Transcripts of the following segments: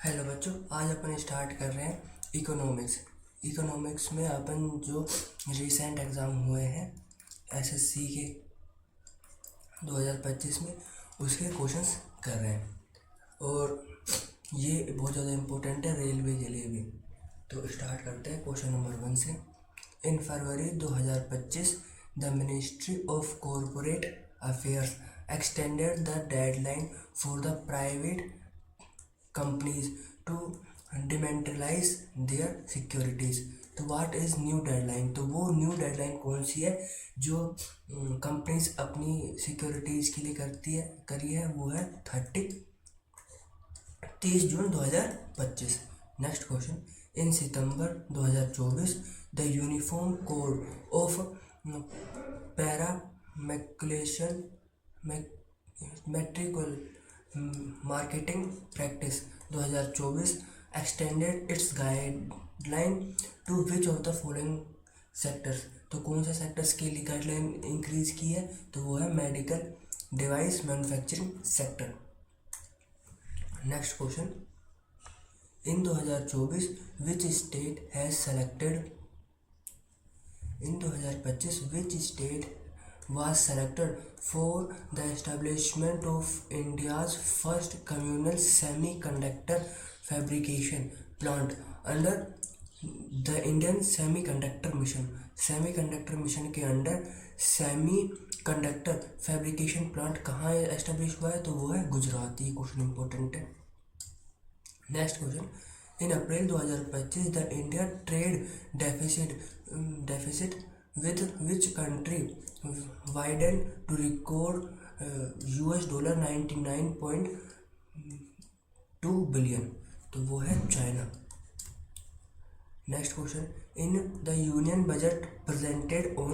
Hello बच्चों, आज अपन start कर रहे हैं इकोनॉमिक्स में अपन जो रिसेंट एग्ज़ाम हुए हैं एसएससी के 2025 में उसके क्वेश्चंस कर रहे हैं। और ये बहुत ज़्यादा इम्पोर्टेंट है रेलवे के लिए भी। तो स्टार्ट करते हैं क्वेश्चन नंबर 1 से। In February 2025 the ministry of corporate affairs extended the deadline for the private companies to dematerialise their securities. तो व्हाट इज़ न्यू डेडलाइन? तो वो न्यू डेडलाइन कौन सी है जो कंपनीज अपनी सिक्योरिटीज़ के लिए करी है वो है 30 June 2025। Next question. In September 2024 the uniform code of pharmaceutical marketing practice 2024 extended its guideline to which of the following sectors. तो कौन से सेक्टर्स के लिए गाइडलाइन इंक्रीज की है? तो वो है medical device manufacturing sector. Next question. In 2024 which state has selected in 2025 which state was selected for the establishment of India's first communal semiconductor fabrication plant under the Indian Semiconductor Mission। Semiconductor mission के under semiconductor fabrication plant कहाँ establish हुआ है? तो वो है गुजरात। ये question important है। Next question. In April 2025 the India trade deficit with which country widened to record $99.2 billion। तो वो है China. Next question. In the union budget presented on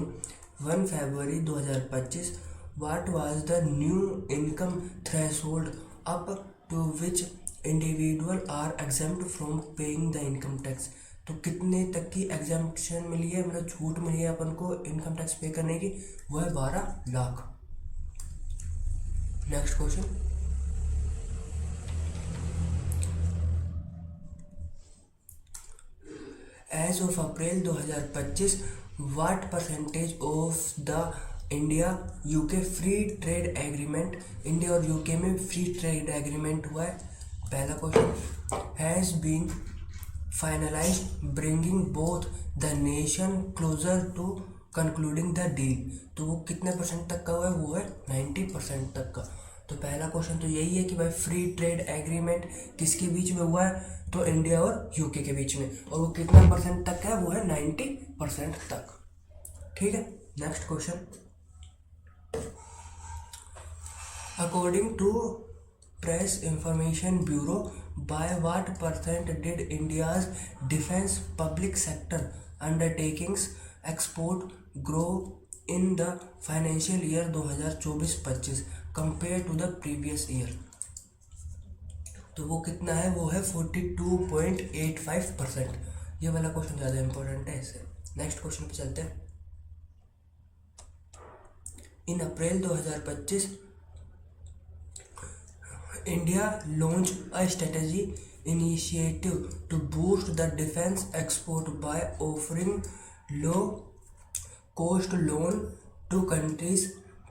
1 February 2025 what was the new income threshold up to which individual are exempt from paying the income tax. तो कितने तक की exemption मिली है, मतलब छूट मिली है अपन को इनकम टैक्स पे करने की? वो है 12 lakh. Next question. As of April 2025 what percentage of the India UK free trade agreement, India और यूके में फ्री ट्रेड एग्रीमेंट हुआ है? पहला question. Has been finalized bringing both the nation closer to concluding the deal। तो वो कितने percent तक का हुआ है? वो है 90% तक का। तो पहला क्वेश्चन तो यही है कि भाई फ्री ट्रेड एग्रीमेंट किसके बीच में हुआ है? तो इंडिया और यूके के बीच में। और वो कितना परसेंट तक का है? वो है 90% तक। ठीक है। Next question. According to press information bureau by what percent did India's defense public sector undertakings export grow in the financial year 2024-25 compared to the previous year? तो वो कितना है? वो है 42.85%। ये वाला क्वेश्चन ज़्यादा इंपॉर्टेंट है इससे। नेक्स्ट क्वेश्चन पे चलते हैं। इन April 2025 India launched a strategy initiative to boost the defense export by offering low-cost loan to countries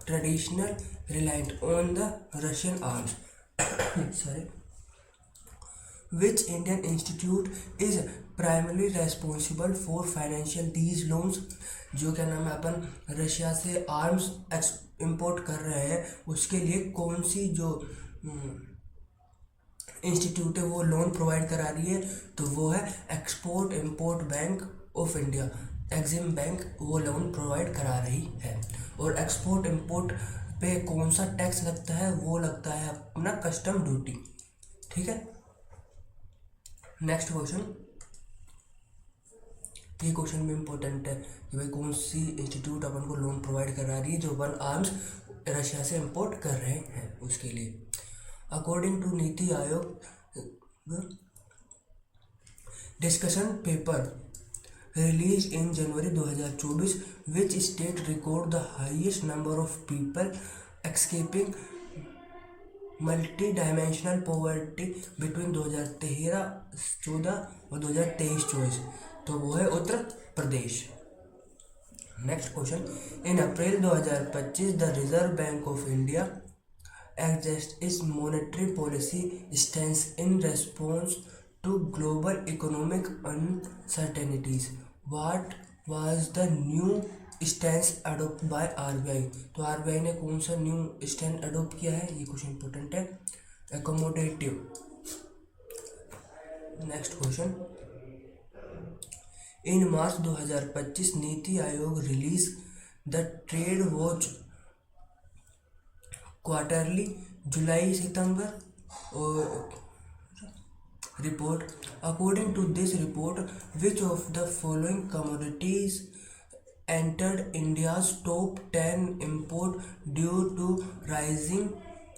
traditionally reliant on the Russian arms। Sorry। Which Indian institute is primarily responsible for financial these loans? जो क्या नाम है, अपन Russia से arms import कर रहे हैं, उसके लिए कौन सी जो इंस्टीट्यूट है वो लोन प्रोवाइड करा रही है? तो वो है export import bank of India, EXIM bank, वो लोन प्रोवाइड करा रही है। और एक्सपोर्ट इंपोर्ट पे कौन सा टैक्स लगता है? वो लगता है अपना कस्टम ड्यूटी। ठीक है। Next question. ये क्वेश्चन भी इंपॉर्टेंट है कि भाई कौन सी इंस्टीट्यूट अपन को लोन प्रोवाइड करा रही है जो अपन आर्म्स रशिया से इंपोर्ट कर रहे हैं उसके लिए। According to NITI Aayog discussion paper release in January 2024 which state record the highest number of people escaping multi dimensional poverty between 2013-14 और 2023-24, तो वो है Uttar Pradesh. Next question, in April 2025 the reserve bank of India adjust its monetary policy stance in response to global economic uncertainties. What was the new stance adopt by RBI. तो RBI ने कौन सा new stand adopt किया है, ये question important है। Accommodative. Next question, in March 2025 NITI Aayog release the trade watch quarterly July September report. According to this report, which of the following commodities entered India's top 10 import due to rising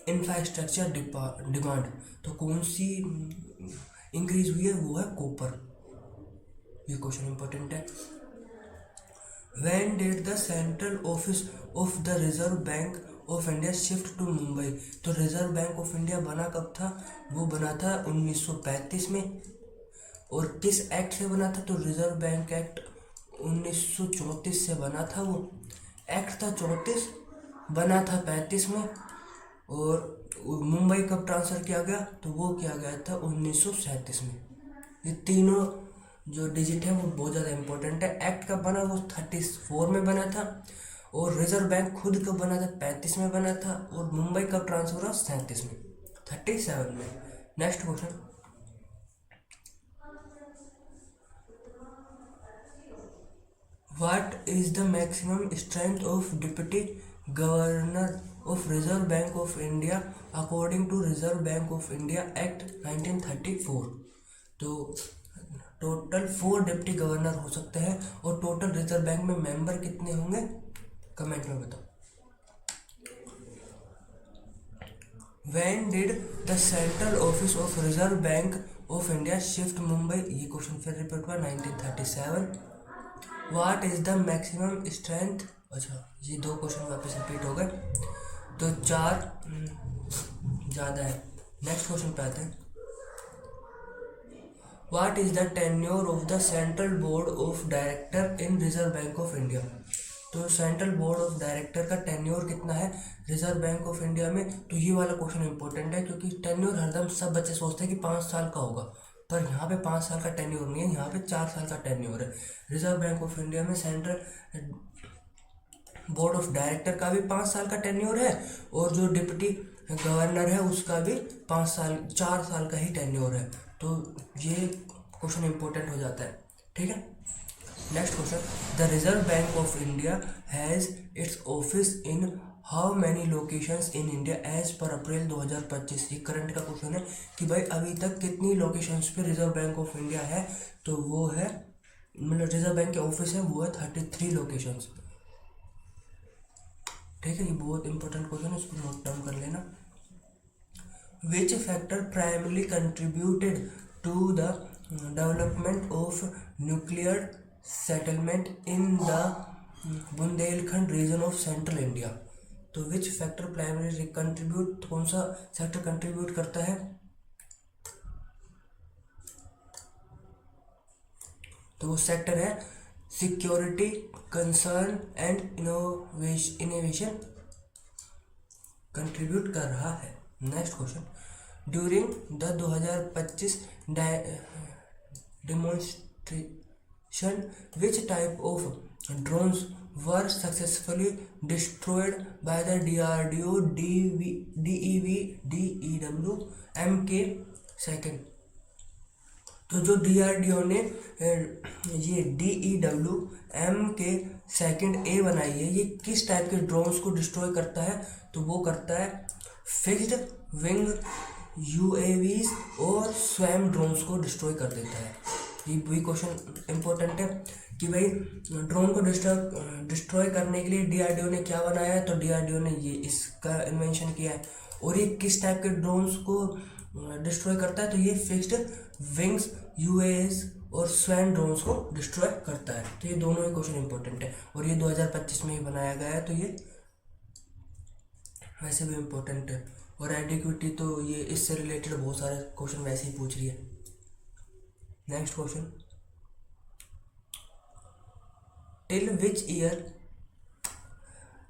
infrastructure demand? तो कौन सी increase हुई है, वो है copper. ये question important है। When did the central office of the Reserve Bank of India shift to Mumbai. तो reserve bank of India बना कब था, वो बना था 1935 में। और किस एक्ट से बना था, तो रिजर्व बैंक एक्ट 1934 से बना था। वो एक्ट था 34, बना था 35 में। और मुंबई कब ट्रांसफ़र किया गया, तो वो किया गया था 1937 में। ये तीनों जो डिजिट है वो बहुत ज़्यादा इंपॉर्टेंट है। एक्ट कब बना, वो 34 में बना था। और रिजर्व बैंक खुद कब बना था, 35 में बना था। और मुंबई कब ट्रांसफर हुआ, 37 में, 37 में। Next question, what is the maximum strength of deputy governor of reserve bank of India according to reserve bank of India act 1934। तो टोटल 4 डिप्टी गवर्नर हो सकते हैं। और टोटल रिजर्व बैंक में मेंबर कितने होंगे, कमेंट में बताओ। When did the central office of Reserve Bank of India shift Mumbai. ये क्वेश्चन फिर रिपीट हुआ 1937। What is the maximum strength। अच्छा, ये 2 क्वेश्चन वापस रिपीट हो गए, तो 4 ज़्यादा है। नेक्स्ट क्वेश्चन पे आते हैं। What is the tenure of the Central Board of Director in Reserve Bank of India। तो सेंट्रल बोर्ड ऑफ डायरेक्टर का टेन्योर कितना है रिजर्व बैंक ऑफ इंडिया में। तो ये वाला क्वेश्चन इंपॉर्टेंट है, क्योंकि टेन्योर हरदम सब बच्चे सोचते हैं कि 5 साल का होगा, पर यहाँ पे 5 साल का टेन्योर नहीं है, यहाँ पे 4 साल का टेन्योर है। रिजर्व बैंक ऑफ इंडिया में सेंट्रल बोर्ड ऑफ डायरेक्टर का भी 5 साल का टेन्योर है, और जो डिप्टी गवर्नर है उसका भी 4 साल का ही टेन्योर है। तो ये क्वेश्चन इंपॉर्टेंट हो जाता है, ठीक है। Next question, the reserve bank of India has its office in how many locations in India as per April 2025। ये करंट का क्वेश्चन है कि भाई अभी तक कितनी लोकेशंस पे रिजर्व बैंक ऑफ इंडिया है। तो वो है, मतलब रिजर्व बैंक के ऑफिस है वो है 33 लोकेशंस, ठीक है। ये बहुत इंपॉर्टेंट क्वेश्चन है, इसको नोट डाउन कर लेना। Which factor primarily contributed to the development of nuclear settlement in the Bundelkhand region of central India. तो विच फैक्टर प्राइमरी कंट्रीब्यूट, कौन सा सेक्टर कंट्रीब्यूट करता है, तो वो सेक्टर है security, concern and innovation contribute कर रहा है। Next question, during the 2025 demonstration which type of drones were successfully destroyed by the DRDO DEV DEW MK2। तो जो DRDO ने ये DEW MK2A बनाई है, ये किस टाइप के ड्रोन्स को डिस्ट्रॉय करता है, तो वो करता है फिक्स्ड विंग UAVs और स्वैम ड्रोन्स को डिस्ट्रॉय कर देता है। ये भी क्वेश्चन इंपॉर्टेंट है कि भाई ड्रोन को डिस्ट्रॉय करने के लिए DRDO ने क्या बनाया है, तो DRDO ने ये इसका इन्वेंशन किया है। और ये किस टाइप के ड्रोन्स को डिस्ट्रॉय करता है, तो ये फिक्स्ड विंग्स UAVs और स्वैम ड्रोन्स को डिस्ट्रॉय करता है। तो ये दोनों ही क्वेश्चन इंपॉर्टेंट है, और ये 2025 में ही बनाया गया है। तो ये वैसे भी इम्पोर्टेंट है। और एडिक्विटी तो ये इससे रिलेटेड बहुत सारे क्वेश्चन वैसे ही पूछ रही है। Next question, till which year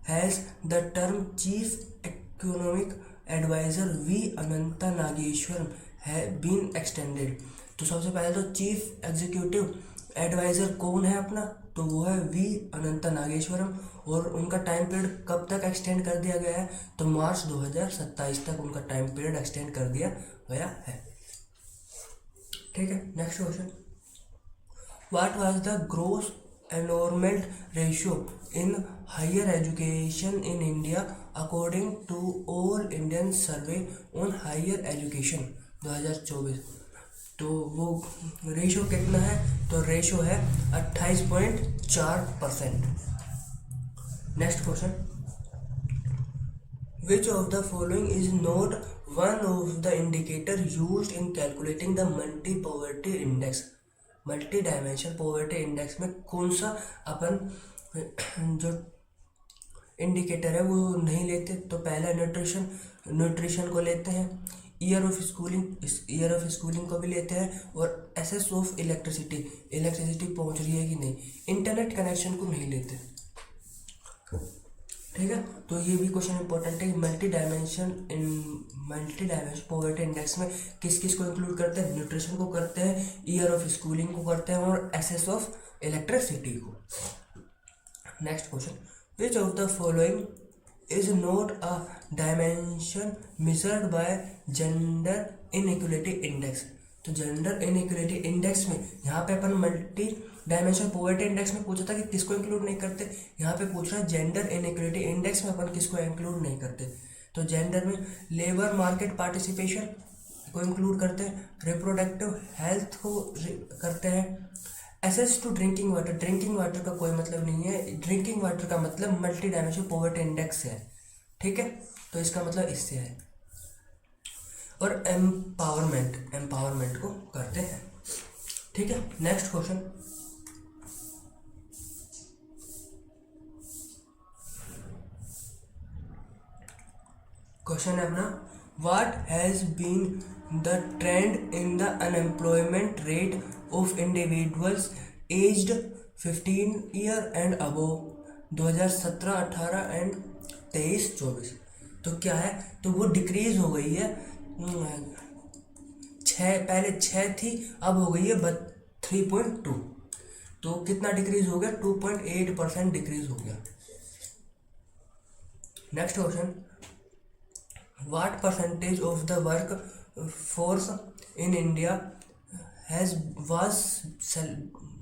has the term chief economic adviser V Anantha Nageswaran है बीन एक्सटेंडेड। तो सबसे पहले तो चीफ एग्जीक्यूटिव एडवाइज़र कौन है अपना, तो वो है वी अनंता नागेश्वरम। और उनका टाइम पीरियड कब तक एक्सटेंड कर दिया गया है, तो मार्च 2027 तक उनका टाइम पीरियड एक्सटेंड कर दिया गया है। ठीक है, next question, what was the gross enrolment ratio in higher education in India according to all Indian survey on higher education 2024। तो वो रेशो कितना है, तो रेशो है 28.4%। Next question, which of the following is not one of the indicator used in calculating the multi poverty index. Multi dimension poverty index में कौन सा अपन जो इंडिकेटर है वो नहीं लेते, तो पहला न्यूट्रिशन को लेते हैं, ईयर ऑफ स्कूलिंग को भी लेते हैं, और एसेस ऑफ इलेक्ट्रिसिटी पहुंच रही है कि नहीं, इंटरनेट कनेक्शन को नहीं लेते। ठीक है, तो ये भी क्वेश्चन इंपॉर्टेंट है। मल्टी डायमेंशन पॉवर्टी इंडेक्स में किस किस को इंक्लूड करते हैं, न्यूट्रिशन को करते हैं, ईयर ऑफ स्कूलिंग को करते हैं, और एसेस ऑफ इलेक्ट्रिसिटी को। Next question, which of the following is not a dimension measured by gender inequality index. तो जेंडर इनइक्वलिटी इंडेक्स में यहाँ पे अपन मल्टी डायमेंशन पॉवर्टी इंडेक्स में पूछा था कि किसको इंक्लूड नहीं करते, यहाँ पे पूछ रहा है जेंडर इनइक्वलिटी इंडेक्स में अपन किसको इंक्लूड नहीं करते। तो जेंडर में लेबर मार्केट पार्टिसिपेशन को इंक्लूड करते हैं, रिप्रोडक्टिव हेल्थ को करते हैं, एसेस टू ड्रिंकिंग वाटर का कोई मतलब नहीं है, ड्रिंकिंग वाटर का मतलब मल्टी डायमेंशन पॉवर्टी इंडेक्स से है। ठीक है, तो इसका मतलब इससे है, और एम्पावरमेंट को करते हैं। ठीक है, नेक्स्ट क्वेश्चन, क्वेश्चन है अपना, what has been the trend in the unemployment rate of individuals aged 15 year and above 2017-18 and 23-24। तो क्या है, तो वो डिक्रीज हो गई है, पहले 6 थी, अब हो गई है 3.2। तो कितना डिक्रीज हो गया, 2.8% डिक्रीज हो गया। Next question, what percentage of the work force in India was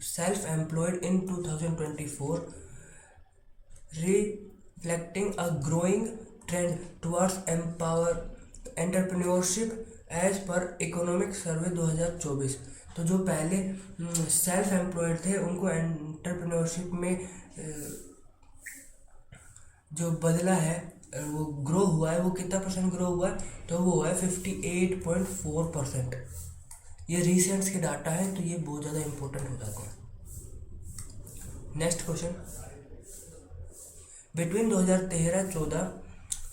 self-employed in 2024, reflecting a growing trend towards entrepreneurship as per economic survey 2024। तो जो पहले सेल्फ एम्प्लॉयड थे उनको एंटरप्रेन्योरशिप में जो बदला है, वो ग्रो हुआ है, वो कितना परसेंट ग्रो हुआ है, तो वो हुआ है 58.4%। ये रिसेंट्स के डाटा है, तो ये बहुत ज़्यादा इंपॉर्टेंट हो जाते हैं। Next question, between 2013-14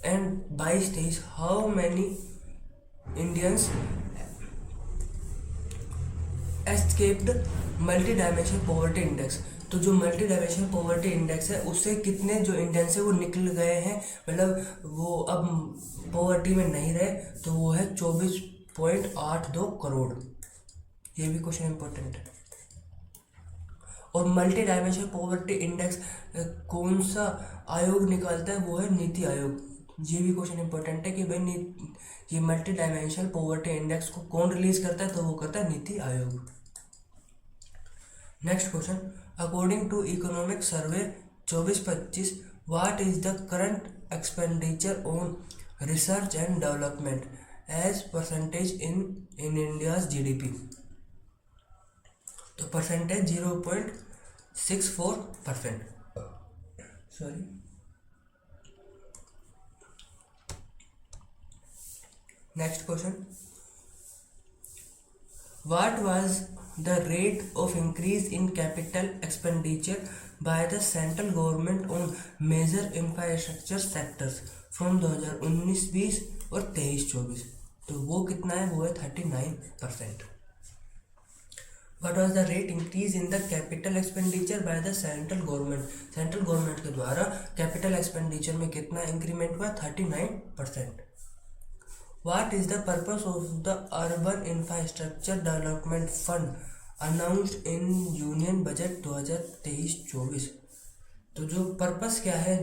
and 22-23 how many Indians escaped multi dimension poverty index. तो जो मल्टी डायमेंशन पॉवर्टी इंडेक्स है उससे कितने जो इंडियंस है वो निकल गए हैं, मतलब वो अब पॉवर्टी में नहीं रहे, तो वो है 24.82 करोड़। ये भी क्वेश्चन इंपॉर्टेंट है। और मल्टी डायमेंशन पॉवर्टी इंडेक्स कौन सा आयोग निकालता है, वो है नीति आयोग। ये भी क्वेश्चन इंपॉर्टेंट है कि भाई ये मल्टी डायमेंशन पॉवर्टी इंडेक्स को कौन रिलीज करता है, तो वो करता है NITI Aayog. Next question, according to economic survey 24-25 what is the current expenditure on research and development as percentage in India's GDP. तो percentage 0.64%। Sorry, next question, what was the rate of increase in capital expenditure by the central government on major infrastructure sectors from 2019-20 और 23-24। तो वो कितना है, वो है 39%। What was the rate increase in the capital expenditure by the central government? Central government के द्वारा capital expenditure में कितना इंक्रीमेंट हुआ, 39%। What is the purpose of the urban infrastructure development fund announced in union budget 2023-24? तो जो purpose क्या है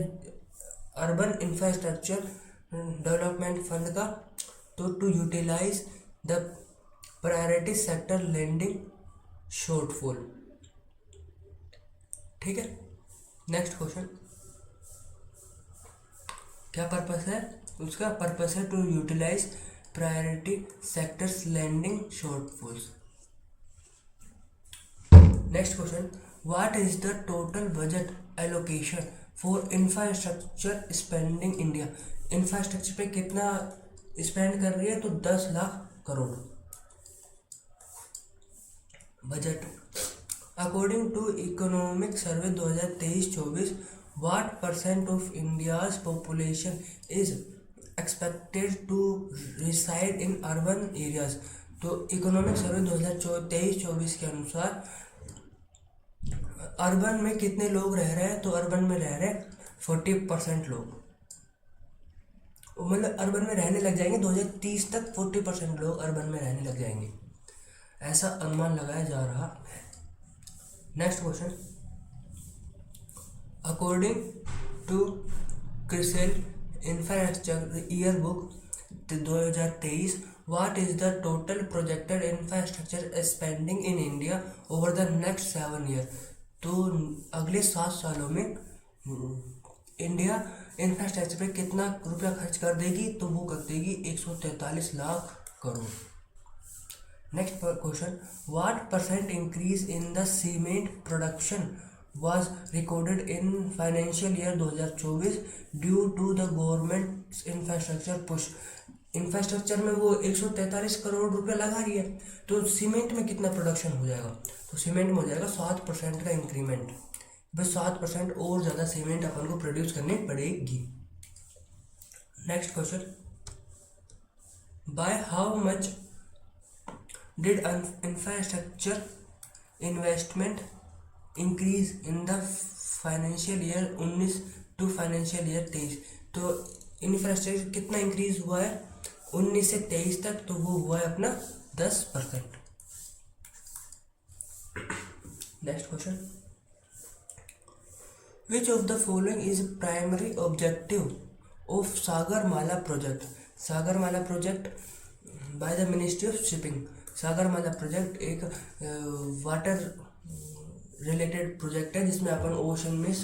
urban infrastructure development fund का, तो to utilise the priority sector lending shortfall. ठीक है, नेक्स्ट क्वेश्चन, क्या पर्पस है उसका? पर्पस है to utilise priority sectors lending shortfalls. Next question, what is the total budget allocation for infrastructure spending India? Infrastructure पे कितना स्पेंड कर रही है, तो 10 lakh crore budget. According to economic survey 2023-24, what percent of India's population is expected to reside in urban areas? तो economic survey 2023-24 के अनुसार urban में कितने लोग रह रहे हैं? तो अर्बन में रह रहे हैं 40% लोग, मतलब अर्बन में रहने लग जाएंगे 2030 तक 40% लोग अर्बन में रहने लग जाएंगे, ऐसा अनुमान लगाया जा रहा है। Next question, according to CRISIL infrastructure year book 2023, what is the total projected infrastructure spending in India over the next 7 year? तो अगले 7 सालों में इंडिया इंफ्रास्ट्रक्चर पे कितना रुपया खर्च कर देगी? तो वो कर देगी 143 lakh crore. Next question, what percent increase in the cement production was recorded in financial year 2024 due to the government infrastructure push? Infrastructure में वो 143 करोड़ रुपया लगा रही है, तो सीमेंट में कितना प्रोडक्शन हो जाएगा? तो सीमेंट में हो जाएगा 7% का इंक्रीमेंट, बस 7% और ज़्यादा सीमेंट अपन को प्रोड्यूस करनी पड़ेगी। Next question, by how much did infrastructure investment increase in the financial year 19 to financial year 23? तो इंफ्रास्ट्रक्चर कितना इंक्रीज हुआ है 19 से 23 तक? तो वो हुआ है अपना 10%। Next question, which of the following is primary objective of Sagarmala project? Sagarmala project by the ministry of shipping. Sagarmala project एक वाटर रिलेटेड प्रोजेक्ट है जिसमें अपन ओशन में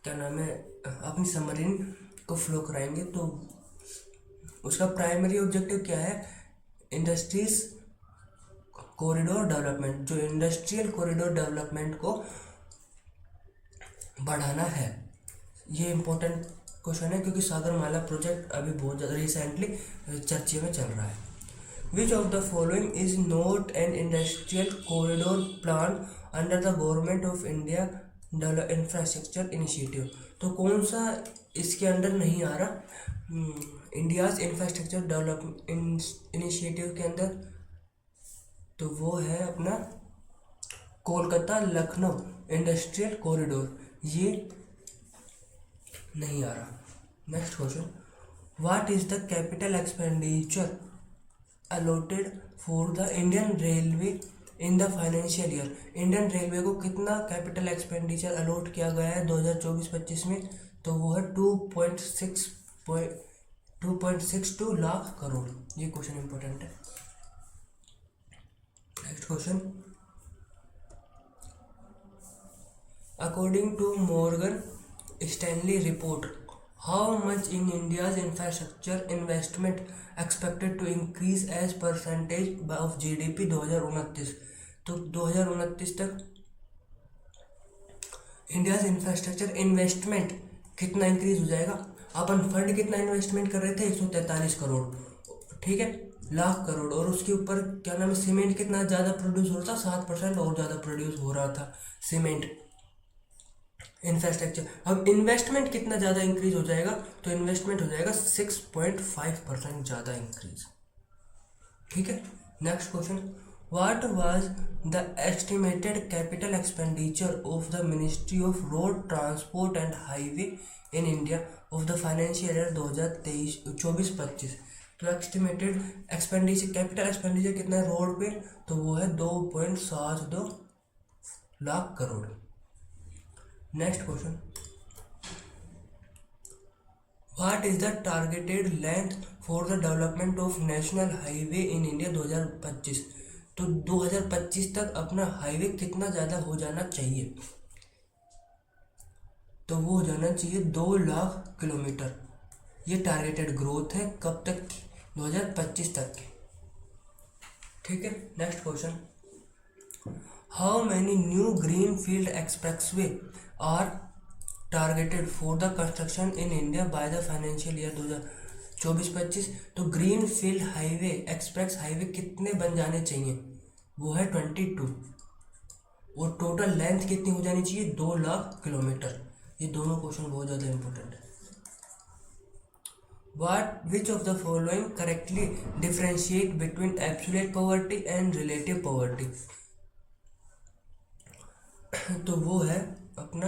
क्या नाम है अपनी सबमरीन को फ्लो कराएंगे। तो उसका प्राइमरी ऑब्जेक्टिव क्या है? इंडस्ट्रीज कॉरिडोर डेवलपमेंट, जो इंडस्ट्रियल कॉरिडोर डेवलपमेंट को बढ़ाना है। ये इम्पोर्टेंट क्वेश्चन है क्योंकि सागरमाला प्रोजेक्ट अभी बहुत ज़्यादा रिसेंटली चर्चे में चल रहा है। Which of the following is not an industrial corridor plan under the government of India infrastructure initiative? तो कौन सा इसके अंडर नहीं आ रहा इंडियाज इंफ्रास्ट्रक्चर डेवलपमेंट इनिशिएटिव के अंदर? तो वो है अपना कोलकाता लखनऊ इंडस्ट्रियल कॉरिडोर, ये नहीं आ रहा। Next question, what is the capital expenditure allotted for the Indian railway in the financial year? Indian railway को कितना कैपिटल एक्सपेंडिचर अलॉट किया गया है 2024-25 में? तो वो है 2.62 लाख करोड़। ये क्वेश्चन इंपॉर्टेंट है। Next question, according to Morgan Stanley report, how much in India's infrastructure investment expected to increase as percentage of GDP 2029? तो 2029 तक इंडियाज इंफ्रास्ट्रक्चर इन्वेस्टमेंट कितना इंक्रीज हो जाएगा? अपन फंड कितना इन्वेस्टमेंट कर रहे थे 143 करोड़, ठीक है, लाख करोड़, और उसके ऊपर क्या नाम है सीमेंट कितना ज़्यादा प्रोड्यूस हो रहा था? 7% और ज़्यादा प्रोड्यूस हो रहा था सीमेंट इंफ्रास्ट्रक्चर। अब इन्वेस्टमेंट कितना ज़्यादा इंक्रीज हो जाएगा, तो इन्वेस्टमेंट हो जाएगा 6.5% ज़्यादा इंक्रीज। ठीक है, next question, what was the estimated capital expenditure of the ministry of road transport and highway in India of the financial year 2023-24-25। तो एस्टिमेटेड एक्सपेंडिचर, कैपिटल एक्सपेंडिचर कितना है रोड पे, तो वो है 2.72 lakh crore. Next question, what is the targeted length for the development of national highway in India 2025। तो 2025 तक अपना हाईवे कितना ज़्यादा हो जाना चाहिए, तो वो हो जाना चाहिए 2 लाख किलोमीटर। ये टारगेटेड ग्रोथ है, कब तक की, 2025 तक की। ठीक है, next question, how many new green field expressway are targeted for the construction in India by the financial year 2024-25। तो green field highway, express highway कितने बन जाने चाहिए, वो है 22, और टोटल लेंथ कितनी हो जानी चाहिए, 2 लाख किलोमीटर। ये दोनों क्वेश्चन बहुत ज़्यादा इंपॉर्टेंट है। Which of the following correctly differentiate between absolute poverty and relative poverty. तो वो है अपना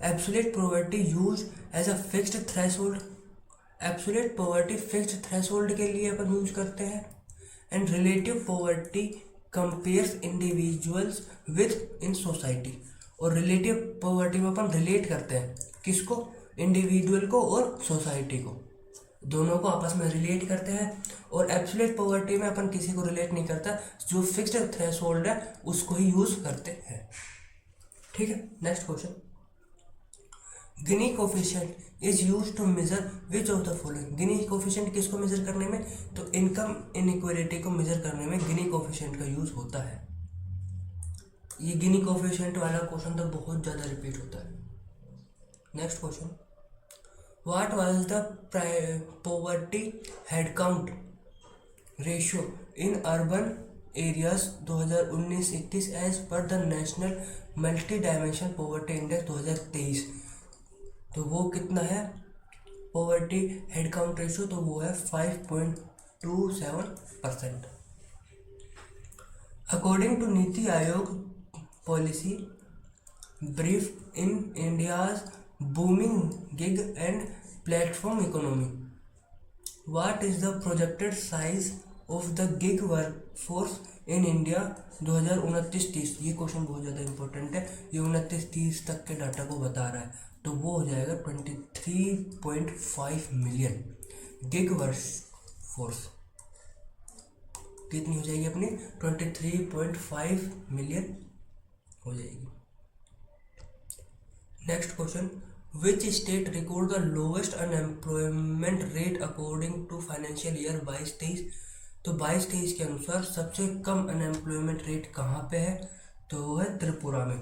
absolute poverty use as a fixed threshold. Absolute poverty fixed threshold के लिए अपन यूज करते हैं, and relative poverty compares individuals within society. और रिलेटिव पॉवर्टी में अपन रिलेट करते हैं किसको, इंडिविजुअल को और सोसाइटी को, दोनों को आपस में रिलेट करते हैं। और एब्सोल्यूट पॉवर्टी में अपन किसी को रिलेट नहीं करता, जो फिक्स्ड थ्रेशोल्ड है उसको ही यूज करते हैं। ठीक है, next question, Gini coefficient is use to measure which of the following. Gini coefficient किसको मेजर करने में, तो इनकम इनइक्वालिटी को मेजर करने में गिनी कोफिशिएंट का यूज होता है। ये गिनी कोफिशिएंट वाला क्वेश्चन तो बहुत ज़्यादा रिपीट होता है। Next question, what was the poverty head count ratio in urban areas 2019-21 as per the national multi dimension poverty index 2023। तो वो कितना है पॉवर्टी हेड काउंट रेशियो, तो वो है 5.27%। अकॉर्डिंग टू नीति आयोग policy brief in India's booming gig and platform economy, what is the projected size of the gig workforce in India 2029-30। ये question बहुत ज़्यादा इंपॉर्टेंट है, ये 29-30 तक के डाटा को बता रहा है। तो वो हो जाएगा 23.5 मिलियन गिग वर्कफोर्स। कितनी हो जाएगी अपनी, 23.5 मिलियन हो जाएगी। Next question, which state record the lowest unemployment rate according to financial year 22-23। तो 22-23 के अनुसार सबसे कम अनएम्प्लॉयमेंट रेट कहाँ पे है, तो वो है त्रिपुरा में।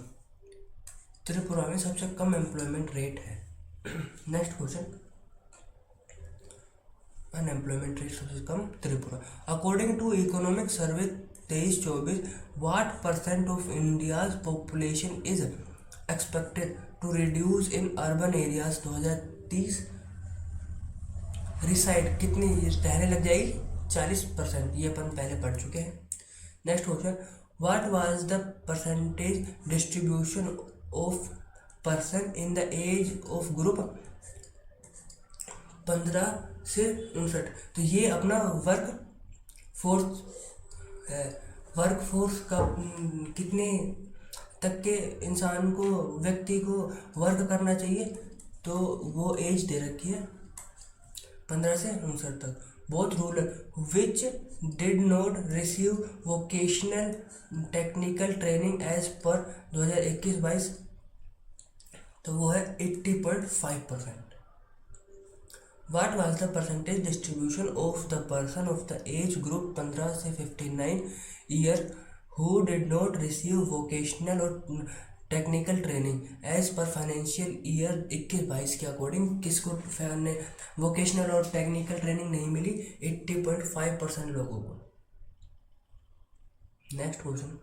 त्रिपुरा में सबसे कम एम्प्लॉयमेंट रेट है। नेक्स्ट क्वेश्चन, अनएम्प्लॉयमेंट रेट सबसे कम Tripura. According to economic survey 23-24, what percent of India's population is expected to reduce in urban areas 2030। Reside कितनी रहने लग जाएगी, 40%। ये अपन पहले पढ़ चुके हैं। Next question, what was the percentage distribution of person in the age of group 15 से 59। तो ये अपना वर्क फोर्स का कितने तक के इंसान को, व्यक्ति को वर्क करना चाहिए, तो वो एज दे रखी है 15 से 59 तक। Both rural which did not receive vocational technical training as per 2021-22, तो वो है 80.5%। What was the percentage distribution of the person of the age group 15 से 59 year who did not receive vocational और technical training as per financial year 21-22 के according किसको vocational और technical training नहीं मिली, 80.5% लोगों को। Next question,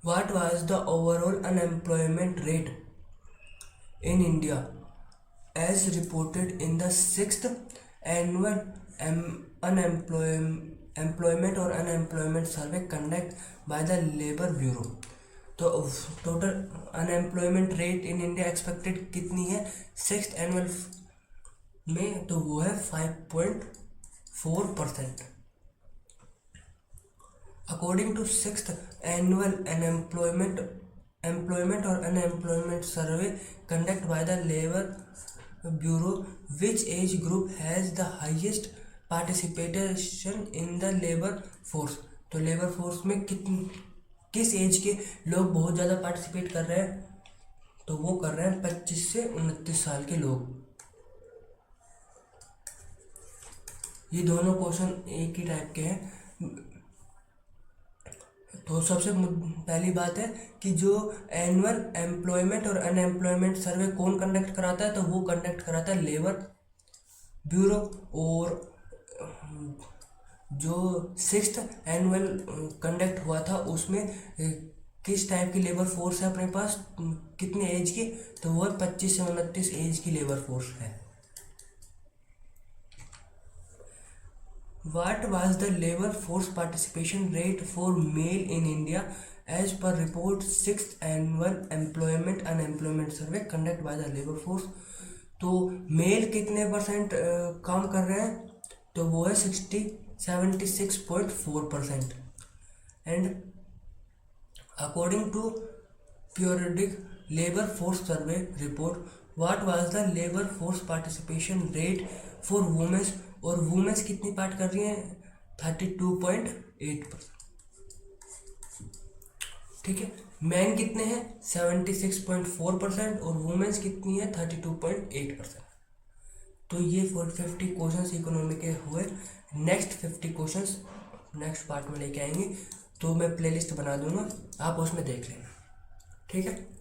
What was the overall unemployment rate in India as reported in the sixth annual employment or unemployment survey conducted by the Labor Bureau? तो total unemployment rate in India expected कितनी है six annual में? तो वो है 5.4%। According to sixth annual employment और unemployment survey conduct by the labour bureau, which age group has the highest participation in the labour force? तो labour force में किस एज के लोग बहुत ज़्यादा पार्टिसिपेट कर रहे हैं? तो वो कर रहे हैं 25 से 29 साल के लोग। ये दोनों क्वेश्चन एक ही टाइप के हैं। तो सबसे पहली बात है कि जो एनुअल एम्प्लॉयमेंट और अनएम्प्लॉयमेंट सर्वे कौन कंडक्ट कराता है? तो वो कंडक्ट कराता है लेबर ब्यूरो। और जो सिक्स्थ एनुअल कंडक्ट हुआ था उसमें किस टाइप की लेबर फोर्स है अपने पास, कितने एज की? तो वो 25 से 29 एज की लेबर फोर्स है। What was the labor force participation rate for male in India as per report sixth annual employment unemployment survey conducted by the labor force? तो मेल कितने परसेंट काम कर रहे हैं? तो वो है 76.4%। And according to periodic labour force survey report, what was the labour force participation rate for womens? और वुमेन्स कितनी पार्ट कर रही हैं? 32.8%। ठीक है। मैन कितने हैं? 76.4% और वुमेन्स कितनी है? 32.8%। तो ये 50 क्वेश्चंस इकोनॉमी के हुए। नेक्स्ट 50 क्वेश्चंस नेक्स्ट पार्ट में लेके आएंगे, तो मैं प्लेलिस्ट बना दूंगा, आप उसमें देख लेना। ठीक है।